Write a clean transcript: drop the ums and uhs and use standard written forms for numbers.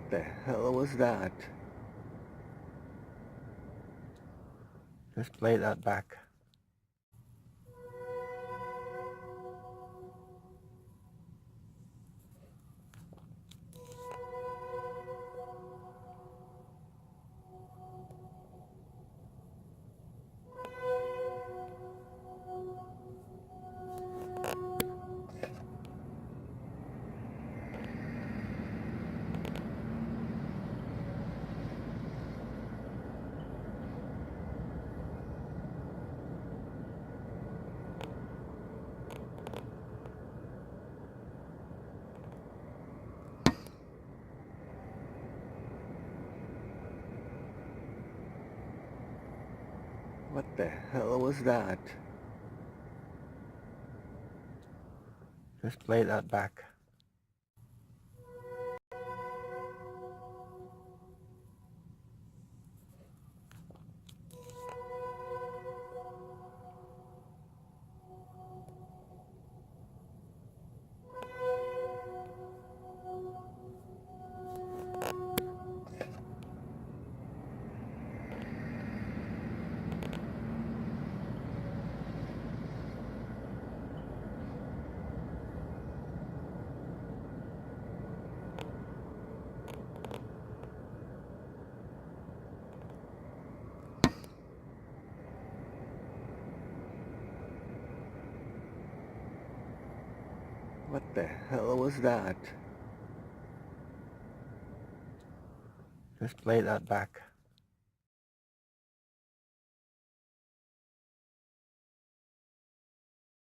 What the hell was that? Just play that back. What the hell was that? Just play that back. What the hell was that? Just play that back.